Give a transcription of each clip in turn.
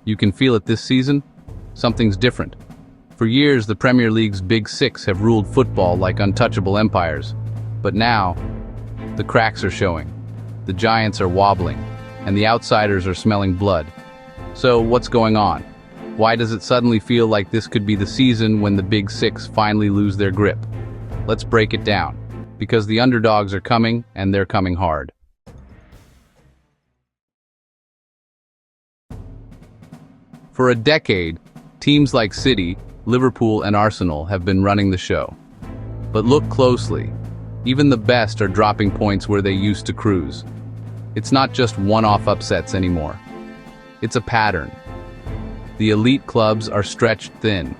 You can feel it this season? Something's different. For years, the Premier League's Big Six have ruled football like untouchable empires. But now, the cracks are showing. The giants are wobbling, and the outsiders are smelling blood. So, what's going on? Why does it suddenly feel like this could be the season when the Big Six finally lose their grip? Let's break it down. Because the underdogs are coming, and they're coming hard. For a decade, teams like City, Liverpool, and Arsenal have been running the show. But look closely. Even the best are dropping points where they used to cruise. It's not just one-off upsets anymore. It's a pattern. The elite clubs are stretched thin,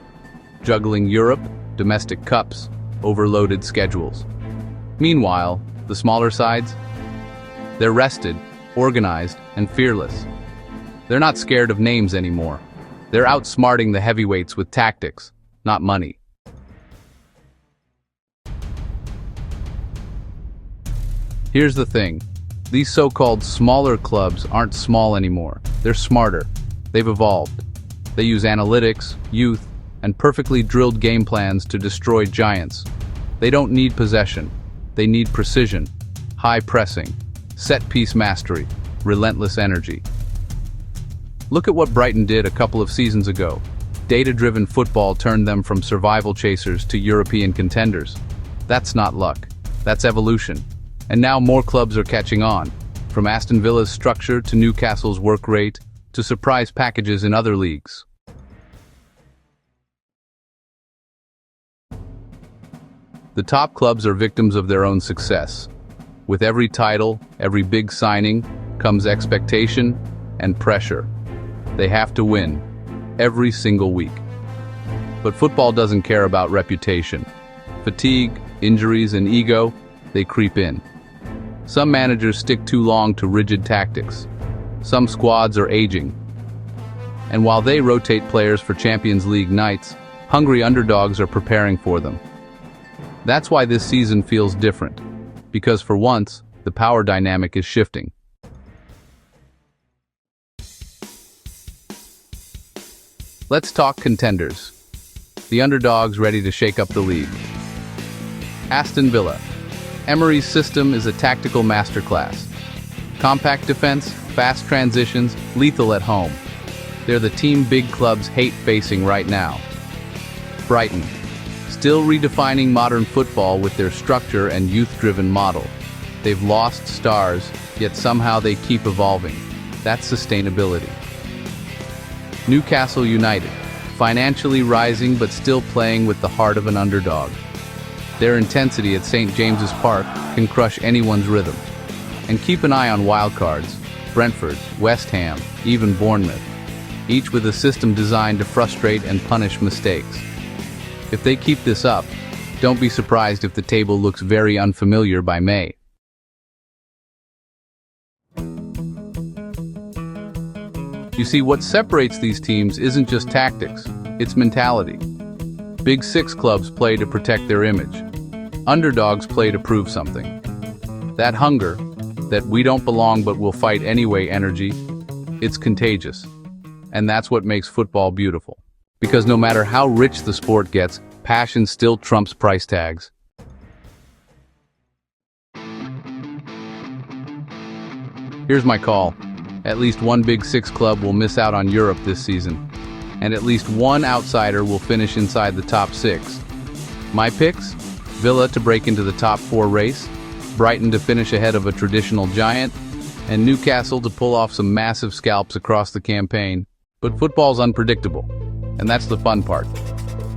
juggling Europe, domestic cups, overloaded schedules. Meanwhile, the smaller sides? They're rested, organized, and fearless. They're not scared of names anymore. They're outsmarting the heavyweights with tactics, not money. Here's the thing. These so-called smaller clubs aren't small anymore. They're smarter. They've evolved. They use analytics, youth, and perfectly drilled game plans to destroy giants. They don't need possession. They need precision, high pressing, set-piece mastery, relentless energy. Look at what Brighton did a couple of seasons ago. Data-driven football turned them from survival chasers to European contenders. That's not luck. That's evolution. And now more clubs are catching on, from Aston Villa's structure to Newcastle's work rate to surprise packages in other leagues. The top clubs are victims of their own success. With every title, every big signing, comes expectation and pressure. They have to win, every single week. But football doesn't care about reputation. Fatigue, injuries, and ego, they creep in. Some managers stick too long to rigid tactics. Some squads are aging. And while they rotate players for Champions League nights, hungry underdogs are preparing for them. That's why this season feels different. Because for once, the power dynamic is shifting. Let's talk contenders. The underdogs ready to shake up the league. Aston Villa. Emery's system is a tactical masterclass. Compact defense, fast transitions, lethal at home. They're the team big clubs hate facing right now. Brighton. Still redefining modern football with their structure and youth-driven model. They've lost stars, yet somehow they keep evolving. That's sustainability. Newcastle United. Financially rising but still playing with the heart of an underdog. Their intensity at St. James's Park can crush anyone's rhythm. And keep an eye on wildcards, Brentford, West Ham, even Bournemouth, each with a system designed to frustrate and punish mistakes. If they keep this up, don't be surprised if the table looks very unfamiliar by May. You see, what separates these teams isn't just tactics, it's mentality. Big Six clubs play to protect their image. Underdogs play to prove something. That hunger, that we don't belong but we'll fight anyway energy, it's contagious. And that's what makes football beautiful. Because no matter how rich the sport gets, passion still trumps price tags. Here's my call. At least one Big Six club will miss out on Europe this season. And at least one outsider will finish inside the top six. My picks? Villa to break into the top four race, Brighton to finish ahead of a traditional giant, and Newcastle to pull off some massive scalps across the campaign. But football's unpredictable, and that's the fun part.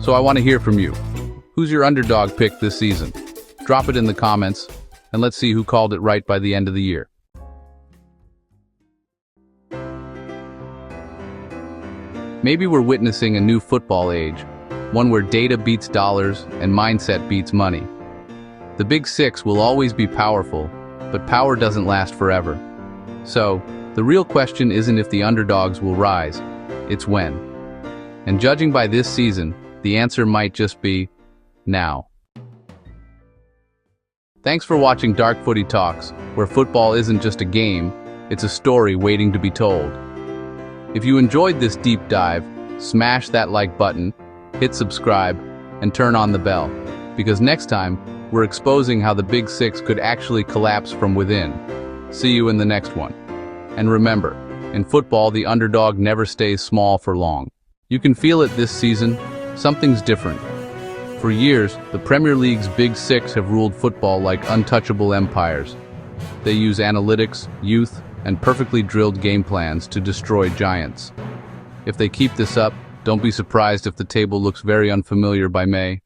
So I want to hear from you. Who's your underdog pick this season? Drop it in the comments, and let's see who called it right by the end of the year. Maybe we're witnessing a new football age, one where data beats dollars and mindset beats money. The Big Six will always be powerful, but power doesn't last forever. So, the real question isn't if the underdogs will rise, it's when. And judging by this season, the answer might just be now. Thanks for watching Dark Footy Talks, where football isn't just a game, it's a story waiting to be told. If you enjoyed this deep dive, smash that like button, hit subscribe, and turn on the bell, because next time, we're exposing how the Big Six could actually collapse from within. See you in the next one. And remember, in football, the underdog never stays small for long. You can feel it this season. Something's different. For years, the Premier League's Big Six have ruled football like untouchable empires. They use analytics, youth, and perfectly drilled game plans to destroy giants. If they keep this up, don't be surprised if the table looks very unfamiliar by May.